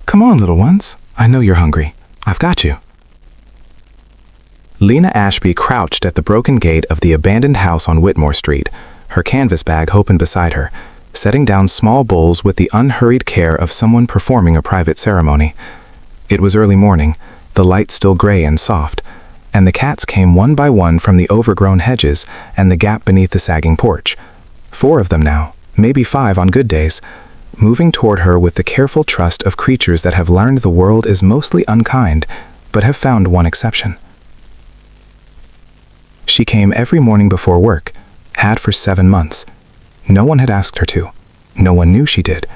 Come on, little ones. I know you're hungry. I've got you. Lena Ashby crouched at the broken gate of the abandoned house on Whitmore Street, her canvas bag open beside her, setting down small bowls with the unhurried care of someone performing a private ceremony. It was early morning, the light still gray and soft, and the cats came one by one from the overgrown hedges and the gap beneath the sagging porch. 4 of them now, maybe 5 on good days, moving toward her with the careful trust of creatures that have learned the world is mostly unkind, but have found one exception. She came every morning before work, had for 7 months. No one had asked her to. No one knew she did.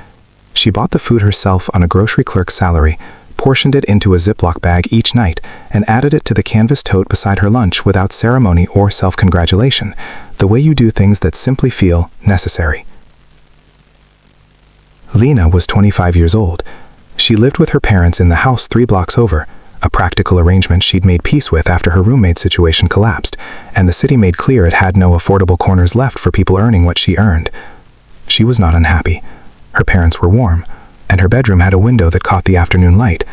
She bought the food herself on a grocery clerk's salary, portioned it into a Ziploc bag each night, and added it to the canvas tote beside her lunch without ceremony or self-congratulation, the way you do things that simply feel necessary. Lena was 25 years old. She lived with her parents in the house 3 blocks over, a practical arrangement she'd made peace with after her roommate situation collapsed, and the city made clear it had no affordable corners left for people earning what she earned. She was not unhappy. Her parents were warm, and her bedroom had a window that caught the afternoon light,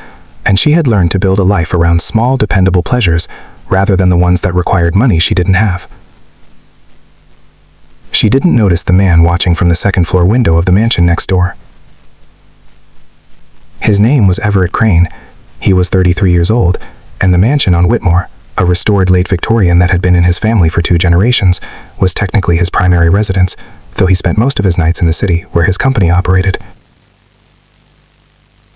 and she had learned to build a life around small, dependable pleasures rather than the ones that required money she didn't have. She didn't notice the man watching from the second-floor window of the mansion next door. His name was Everett Crane. He was 33 years old, and the mansion on Whitmore, a restored late Victorian that had been in his family for 2 generations, was technically his primary residence, though he spent most of his nights in the city where his company operated.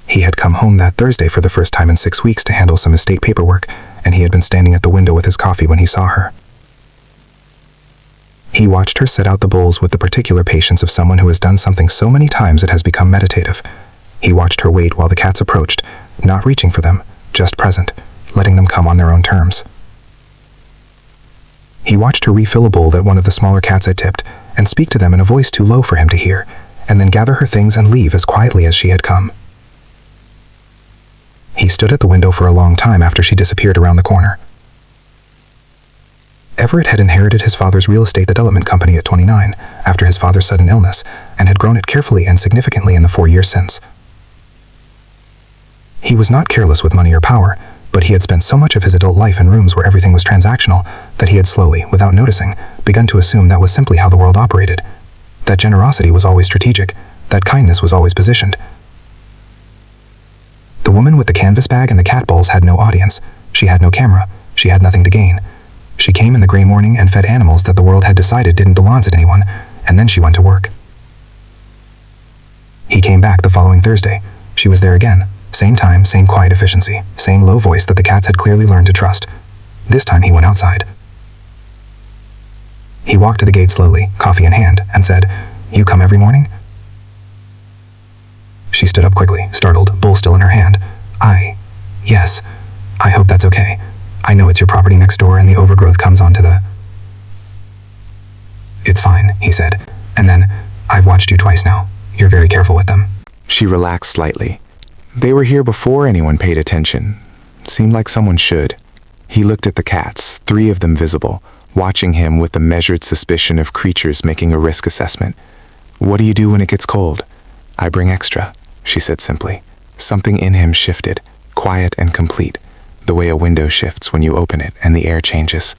He had come home that Thursday for the first time in 6 weeks to handle some estate paperwork, and he had been standing at the window with his coffee when he saw her. He watched her set out the bowls with the particular patience of someone who has done something so many times it has become meditative. He watched her wait while the cats approached, not reaching for them, just present, letting them come on their own terms. He watched her refill a bowl that one of the smaller cats had tipped, and speak to them in a voice too low for him to hear, and then gather her things and leave as quietly as she had come. He stood at the window for a long time after she disappeared around the corner. Everett had inherited his father's real estate development company at 29 after his father's sudden illness, and had grown it carefully and significantly in the 4 years since. He was not careless with money or power, but he had spent so much of his adult life in rooms where everything was transactional that he had slowly, without noticing, begun to assume that was simply how the world operated. That generosity was always strategic, that kindness was always positioned. The woman with the canvas bag and the cat bowls had no audience. She had no camera. She had nothing to gain. She came in the gray morning and fed animals that the world had decided didn't belong to anyone, and then she went to work. He came back the following Thursday. She was there again. Same time, same quiet efficiency, same low voice that the cats had clearly learned to trust. This time he went outside. He walked to the gate slowly, coffee in hand, and said, "You come every morning?" She stood up quickly, startled, bowl still in her hand. Yes. I hope that's okay. I know it's your property next door and the overgrowth comes onto the..." "It's fine," he said. And then, "I've watched you twice now. You're very careful with them." She relaxed slightly. They were here before anyone paid attention. Seemed like someone should. He looked at the cats, 3 of them visible, watching him with the measured suspicion of creatures making a risk assessment. "What do you do when it gets cold?" "I bring extra," she said simply. Something in him shifted, quiet and complete, the way a window shifts when you open it and the air changes.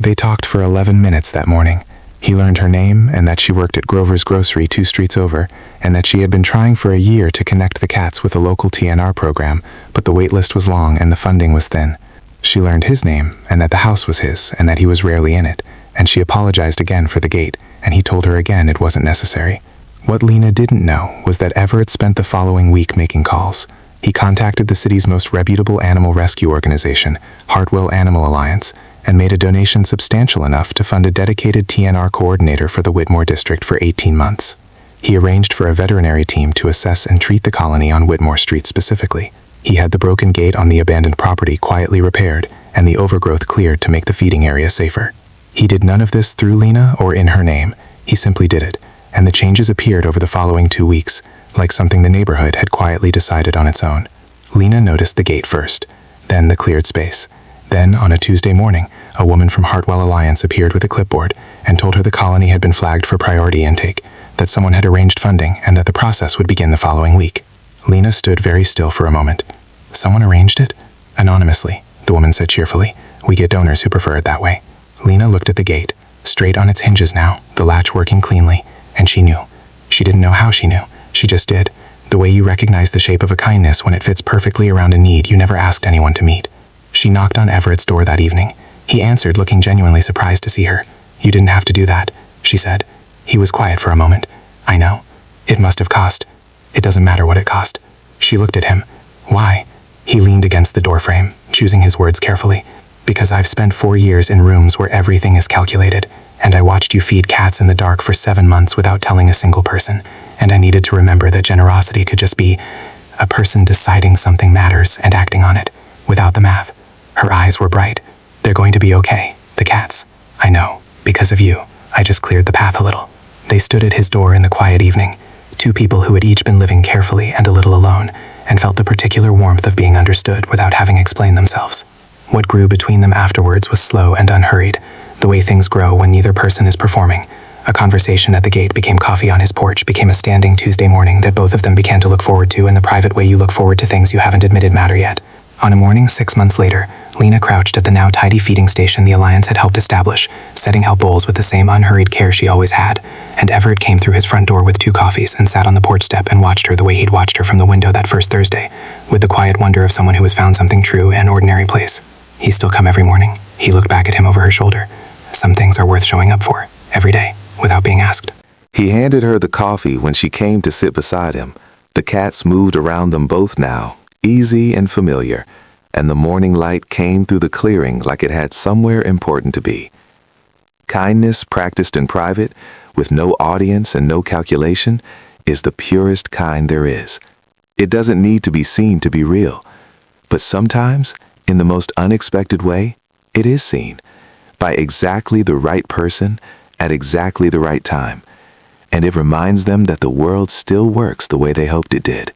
They talked for 11 minutes that morning. He learned her name and that she worked at Grover's Grocery 2 streets over, and that she had been trying for a year to connect the cats with a local TNR program, but the wait list was long and the funding was thin. She learned his name and that the house was his and that he was rarely in it, and she apologized again for the gate, and he told her again it wasn't necessary. What Lena didn't know was that Everett spent the following week making calls. He contacted the city's most reputable animal rescue organization, Heartfelt Animal Alliance, and made a donation substantial enough to fund a dedicated TNR coordinator for the Whitmore district for 18 months. He arranged for a veterinary team to assess and treat the colony on Whitmore Street specifically. He had the broken gate on the abandoned property quietly repaired and the overgrowth cleared to make the feeding area safer. He did none of this through Lena or in her name. He simply did it, and the changes appeared over the following 2 weeks, like something the neighborhood had quietly decided on its own. Lena noticed the gate first, then the cleared space. Then, on a Tuesday morning, a woman from Heartfelt Alliance appeared with a clipboard and told her the colony had been flagged for priority intake, that someone had arranged funding, and that the process would begin the following week. Lena stood very still for a moment. Someone arranged it? Anonymously, the woman said cheerfully. We get donors who prefer it that way. Lena looked at the gate, straight on its hinges now, the latch working cleanly, and she knew. She didn't know how she knew. She just did. The way you recognize the shape of a kindness when it fits perfectly around a need you never asked anyone to meet. She knocked on Everett's door that evening. He answered, looking genuinely surprised to see her. You didn't have to do that, she said. He was quiet for a moment. I know. It must have cost. It doesn't matter what it cost. She looked at him. Why? He leaned against the doorframe, choosing his words carefully. Because I've spent 4 years in rooms where everything is calculated, and I watched you feed cats in the dark for 7 months without telling a single person, and I needed to remember that generosity could just be a person deciding something matters and acting on it, without the math. Her eyes were bright. They're going to be okay, the cats. I know, because of you. I just cleared the path a little. They stood at his door in the quiet evening, 2 people who had each been living carefully and a little alone, and felt the particular warmth of being understood without having explained themselves. What grew between them afterwards was slow and unhurried, the way things grow when neither person is performing. A conversation at the gate became coffee on his porch, became a standing Tuesday morning that both of them began to look forward to in the private way you look forward to things you haven't admitted matter yet. On a morning 6 months later, Lena crouched at the now tidy feeding station the Alliance had helped establish, setting out bowls with the same unhurried care she always had, and Everett came through his front door with 2 coffees and sat on the porch step and watched her the way he'd watched her from the window that first Thursday, with the quiet wonder of someone who has found something true in an ordinary place. He still come every morning. He looked back at him over her shoulder. Some things are worth showing up for, every day, without being asked. He handed her the coffee when she came to sit beside him. The cats moved around them both now, easy and familiar, and the morning light came through the clearing like it had somewhere important to be. Kindness practiced in private, with no audience and no calculation, is the purest kind there is. It doesn't need to be seen to be real, but sometimes, in the most unexpected way, it is seen, by exactly the right person, at exactly the right time, and it reminds them that the world still works the way they hoped it did.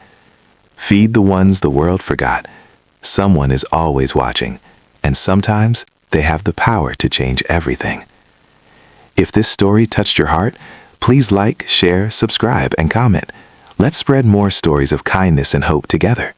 Feed the ones the world forgot. Someone is always watching, and sometimes they have the power to change everything. If this story touched your heart, please like, share, subscribe, and comment. Let's spread more stories of kindness and hope together.